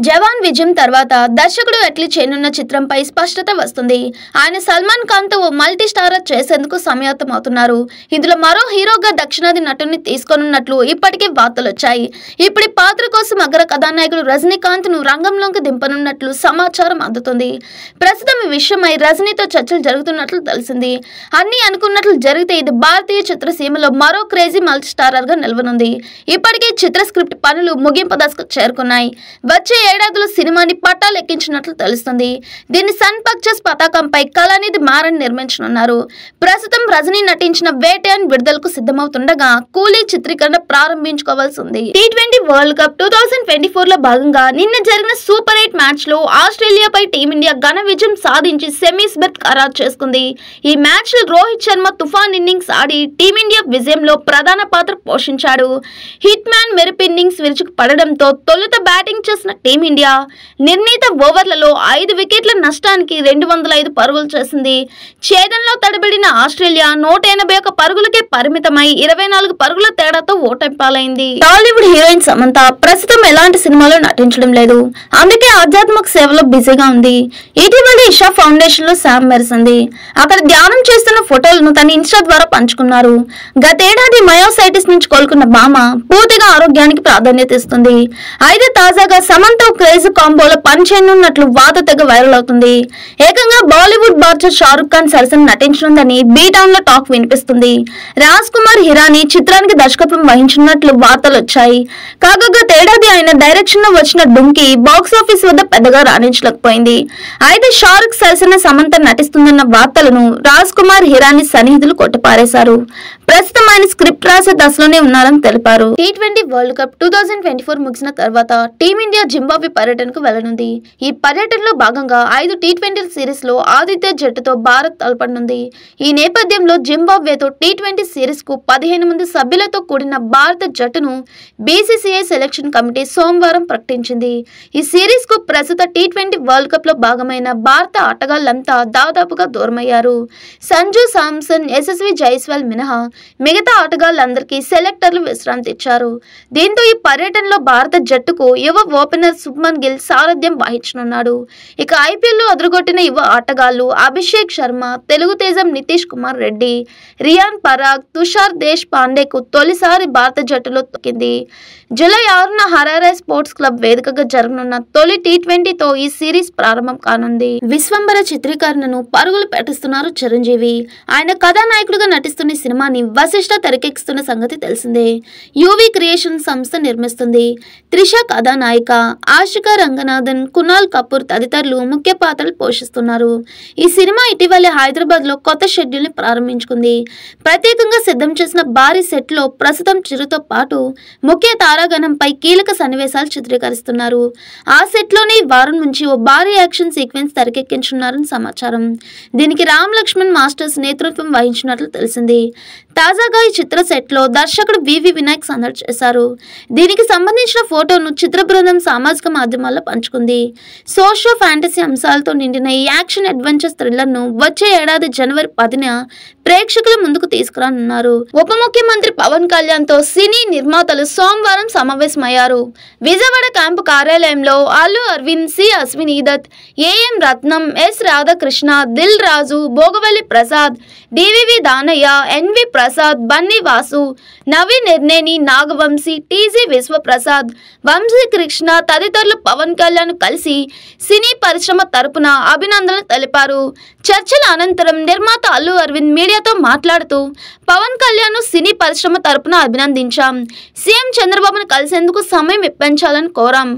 జవాన్ విజయం తర్వాత దర్శకుడు ఎట్లీ చేయనున్న చిత్రంపై స్పష్టత వస్తుంది. ఆయన సల్మాన్ ఖాన్ తో మల్టీ స్టారర్ చేసేందుకు సమాయత్తమవుతున్నారు. ఇందులో మరో హీరోగా దక్షిణాది నటుని తీసుకోనున్నట్లు ఇప్పటికే వార్తలు వచ్చాయి. ఇప్పుడు ఈ పాత్ర కోసం అగ్ర కథానాయకుడు రజనీకాంత్ ను రంగంలోకి దింపనున్నట్లు సమాచారం అందుతుంది. ప్రస్తుతం ఈ విషయమై రజనీతో చర్చలు జరుగుతున్నట్లు తెలిసింది. అన్ని అనుకున్నట్లు జరిగితే ఇది భారతీయ చిత్రసీమలో మరో క్రేజీ మల్టీ స్టారర్ గా నిలవనుంది. ఇప్పటికే చిత్ర స్క్రిప్ట్ పనులు ముగింపు దశకు చేరుకున్నాయి. వచ్చే ఏడాదిలో సినిమాని పట్టాలెక్కించినట్లు తెలుస్తుంది. దీన్ని సన్ పిక్చర్స్ పతాకంపై కళానిధి మారన్ నిర్మించనున్నారు. ప్రస్తుతం రజనీ నటించిన వేటయాన్ విడుదలకు సిద్ధమవుతుండగా కూలీ చిత్రీకరణ ప్రారంభించుకోవాల్సి ఉంది. T20 వరల్డ్ కప్ 2024 లో భాగంగా నిన్న జరిగిన సూపర్ 8 మ్యాచ్ లో ఆస్ట్రేలియాపై టీమిండియా ఘన విజయం సాధించి సెమీస్ బెర్త్ ఖరారు చేసుకుంది. ఈ మ్యాచ్ లో రోహిత్ శర్మ తుఫాన్ ఇన్నింగ్స్ ఆడి టీమిండియా విజయంలో ప్రధాన పాత్ర పోషించాడు. హిట్ మ్యాన్ మెరుపు ఇన్నింగ్స్ విరుచుకు పడడంతో తొలుత బ్యాటింగ్ చేసిన టీమిండియా నిర్ణీత ఓవర్లలో 5 వికెట్ల నష్టానికి 205 పరుగులు చేసింది. ఛేదనలో తడబడిన ఆస్ట్రేలియా 181 పరుగులకే పరిమితమై 24 పరుగుల తేడాతో ఓటమి పాలైంది. టాలీవుడ్ హీరోయిన్ సమంత ప్రస్తుతం ఎలాంటి సినిమాలో నటించడం లేదు. అందుకే ఆధ్యాత్మిక సేవలో బిజీగా ఉంది. ఇటీవల ఇషా ఫౌండేషన్ లో శామ్ మెరిసింది. అక్కడ ధ్యానం చేస్తున్న ఫోటోలను తన ఇన్స్టా ద్వారా పంచుకున్నారు. గతేడాది మయోసైటిస్ నుంచి కోలుకున్న భామ పూర్తిగా ఆరోగ్యానికి ప్రాధాన్యత ఇస్తుంది. అయితే తాజాగా సమంత క్రేజ్ కాంబోలో పనిచేయనున్నట్లు వార్త తెగ వైరల్ అవుతుంది. ఏకంగా బాలీవుడ్ బార్చర్ షారుఖ్ ఖాన్ సరసన నటించనుందని బీ టౌన్ లో టాక్ వినిపిస్తుంది. రాజ్ కుమార్ హిరానీ చిత్రానికి దర్శకత్వం వహించనున్నట్లు వార్తలు వచ్చాయి. కాగా గతేడాది ఆయన డైరెక్షన్ లో వచ్చిన డుంకీ బాక్సాఫీస్ వద్ద పెద్దగా రాణించలేకపోయింది. అయితే షారుఖ్ సరసన సమంత నటిస్తుందన్న వార్తలను రాజ్ కుమార్ హిరానీ సన్నిహితులు కొట్టిపారేశారు. ప్రస్తుతం ఆయన స్క్రిప్ట్ రాసే దశలోనే ఉన్నారని తెలిపారు. T20 వరల్డ్ కప్ 2024 ముగిసిన తర్వాత టీమిండియా జింబాబ్వే పర్యటనకు వెళ్లనుంది. ఈ పర్యటనలో భాగంగా 5 T20 సిరీస్ లో ఆతిథ్య జట్టుతో భారత్ తలపడనుంది. ఈ నేపథ్యంలో జింబాబ్వేతో T20 సిరీస్ కు 15 మంది సభ్యులతో కూడిన భారత జట్టును BCCI సెలక్షన్ కమిటీ సోమవారం ప్రకటించింది. ఈ సిరీస్ కు ప్రస్తుత T20 వరల్డ్ కప్ లో భాగమైన భారత ఆటగాళ్లంతా దాదాపుగా దూరమయ్యారు. సంజు సామ్సన్, యశస్వి జైస్వాల్ మినహా మిగతా ఆటగాళ్లందరికీ సెలెక్టర్లు విశ్రాంతి ఇచ్చారు. దీంతో ఈ పర్యటనలో భారత జట్టుకు యువ ఓపెనర్ శుభ్మన్ గిల్ సారథ్యం వహించనున్నాడు. ఇక IPL లో అదరగొట్టిన యువ ఆటగాళ్లు అభిషేక్ శర్మ, తెలుగు తేజం నితీష్ కుమార్ రెడ్డి, రియాన్ పరాగ్, తుషార్ దేశ్ పాండేకు తొలిసారి భారత జట్టులో తొక్కింది. జూలై 6న హరారే స్పోర్ట్స్ క్లబ్ వేదికగా జరగనున్న తొలి T20 తో ఈ సిరీస్ ప్రారంభం కానుంది. విశ్వంబర చిత్రీకరణను పరుగులు పెట్టిస్తున్నారు చిరంజీవి. ఆయన కథానాయకుడిగా నటిస్తున్న సినిమాని వశిష్ఠ తెరకెక్కిస్తున్న సంగతి తెలిసిందే. యువి క్రియేషన్ సంస్థ నిర్మిస్తుంది. త్రిష కథానాయిక, ఆశికా రంగనాథన్, కునాల్ కపూర్ తదితరులు ముఖ్య పాత్రలు పోషిస్తున్నారు. ఈ సినిమా ఇటీవలే హైదరాబాద్ లో కొత్త షెడ్యూల్ ని ప్రారంభించుకుంది. ప్రత్యేకంగా సిద్ధం చేసిన భారీ సెట్ లో ప్రస్తుతం చిరుతో పాటు ముఖ్య తారాగణంపై కీలక సన్నివేశాలు చిత్రీకరిస్తున్నారు. ఆ సెట్ లోనే ఈ వారం నుంచి ఓ భారీ యాక్షన్ సీక్వెన్స్ తెరకెక్కించున్నారని సమాచారం. దీనికి రామ్ లక్ష్మణ్ మాస్టర్స్ నేతృత్వం వహించినట్లు తెలిసింది. తాజాగా ఈ చిత్ర సెట్ లో దర్శకుడు వివి వినాయక్ సందడి చేశారు. దీనికి సంబంధించిన ఫోటోను చిత్ర బృందం సామాజిక మాధ్యమాల్లో పంచుకుంది. సోషో ఫ్యాంటసీ అంశాలతో నిండిన ఈ యాక్షన్ అడ్వెంచర్ థ్రిల్లర్ ను వచ్చే ఏడాది జనవరి 10న ప్రేక్షకుల ముందుకు తీసుకురానున్నారు. ఉప ముఖ్యమంత్రి పవన్ కళ్యాణ్ తో సినీ నిర్మాతలు సోమవారం సమావేశమయ్యారు. విజయవాడ క్యాంపు కార్యాలయంలో Allu Aravind, C Ashwini Dutt, AM Ratnam, S Radhakrishna, Dil Raju, Bhogavalli Prasad, DVV Danayya, NV Prasad, Bunny Vasu, Naveen Nirneni, Nagavamsi, TG Vishwaprasad, Vamsi Krishna తదితరులు పవన్ కళ్యాణ్ కలిసి సినీ పరిశ్రమ తరపున అభినందనలు తెలిపారు. చర్చల అనంతరం నిర్మాత అల్లు అరవింద్ మీడియాతో మాట్లాడుతూ పవన్ కళ్యాణ్ సినీ పరిశ్రమ తరపున అభినందించాం. సీఎం చంద్రబాబును కలిసేందుకు సమయం ఇప్పించాలని కోరాం.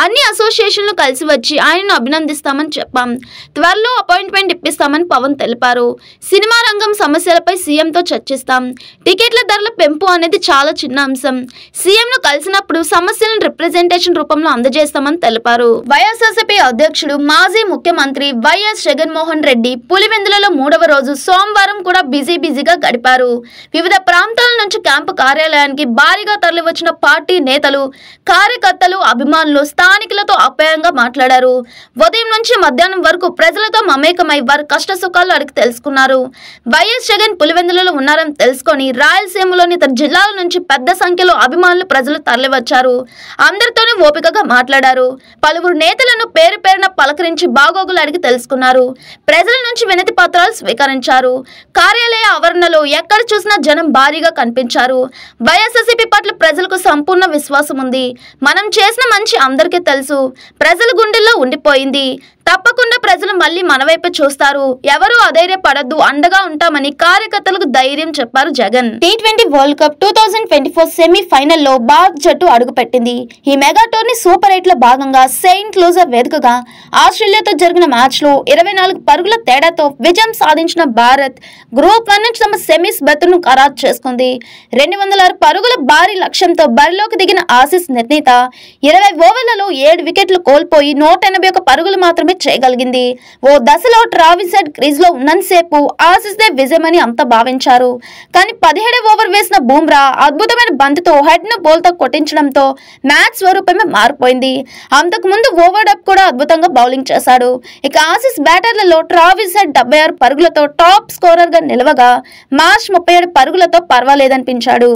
అన్ని అసోసియేషన్లు కలిసి వచ్చి ఆయనను అభినందిస్తామని చెప్పాం. త్వరలో అపాయింట్మెంట్ ఇప్పిస్తామని పవన్ తెలిపారు. సినిమా రంగం సమస్యలపై సీఎంతో చర్చిస్తాం. టికెట్ల ధరల పెంపు అనేది చాలా చిన్న అంశం. సీఎంను కలిసినప్పుడు సమస్యలను రిప్రజెంటేషన్ రూపంలో అందజేస్తామని తెలిపారు. వైఎస్ఆర్సీపీ అధ్యక్షుడు మాజీ ముఖ్యమంత్రి వైఎస్ జగన్మోహన్ రెడ్డి పులివెందులలో 3వ రోజు సోమవారం కూడా బిజీగా గడిపారు. వివిధ ప్రాంతాల నుంచి క్యాంపు కార్యాలయానికి భారీగా తరలివచ్చిన పార్టీ నేతలు, కార్యకర్తలు, అభిమానులు స్థానికులతో ఆప్యాయంగా విధంగా మాట్లాడారు. ఉదయం నుంచి మధ్యాహ్నం వరకు ప్రజలతో మమేకమై వారి కష్ట సుఖాలు అడిగి తెలుసుకున్నారు. వైఎస్ జగన్ పులివెందులలో ఉన్నారని తెలుసుకొని రాయలసీమలోని ఇతర జిల్లాల నుంచి పెద్ద సంఖ్యలో అభిమానులు ప్రజలు తరలివచ్చారు. అందరితోనూ ఓపికగా మాట్లాడారు. పలువురు నేతలను పేరు పేరున పలకరించి బాగోగులు అడిగి తెలుసుకున్నారు. ప్రజల నుంచి వినతి పత్రాలు స్వీకరించారు. కార్యాలయ ఆవరణలో ఎక్కడ చూసినా జనం భారీగా కనిపించారు. వైఎస్ఆర్సీపీ పట్ల ప్రజలకు సంపూర్ణ విశ్వాసం ఉంది. మనం చేసిన మంచి అందరికీ తెలుసు. ప్రజల గుండెల్లో ఉండిపోయింది. తప్పకుండా ప్రజలు మళ్ళీ మన వైపు చూస్తారు. ఎవరూ అధైర్యపడద్దు, అండగా ఉంటామని కార్యకర్తలకు ధైర్యం చెప్పారు Jagan. T20 world cup 2024 semi ఫైనల్లో భారత్ జట్టు అడుగుపెట్టింది. ఈ మెగా టోర్నీ సూపర్ 8 లో భాగంగా సెయింట్ లూజర్ వేదికగా ఆస్ట్రేలియాతో జరిగిన మ్యాచ్ లో 24 పరుగుల తేడాతో విజయం సాధించిన భారత్ గ్రూప్ 1 నుంచి తమ సెమీస్ బెర్త్ను ఖరారు చేసుకుంది. 206 పరుగుల భారీ లక్ష్యంతో బరిలోకి దిగిన ఆసీస్ నిర్ణీత 20 ఓవర్లలో 7 వికెట్లు కోల్పోయి 181 పరుగులు మాత్రమే చేయగలిగింది. ఓ దశలో ట్రావిస్ హెడ్ క్రీజ్ లో ఉన్నంతసేపు ఆసీస్ దే విజయమని అంతా భావించారు. కానీ 17వ ఓవర్ వేసిన బూమ్రా అద్భుతమైన బంతితో హెడ్ ను బౌల్ తో కొట్టించడంతో మ్యాచ్ స్వరూపమే మారిపోయింది. అంతకు ముందు ఓవర్డప్ కూడా అద్భుతంగా బౌలింగ్ చేశాడు. ఇక ఆసీస్ బ్యాటర్లలో ట్రావిస్ హెడ్ 76 పరుగులతో టాప్ స్కోరర్ గా నిలవగా మార్ష్ 37 పరుగులతో పర్వాలేదనిపించాడు.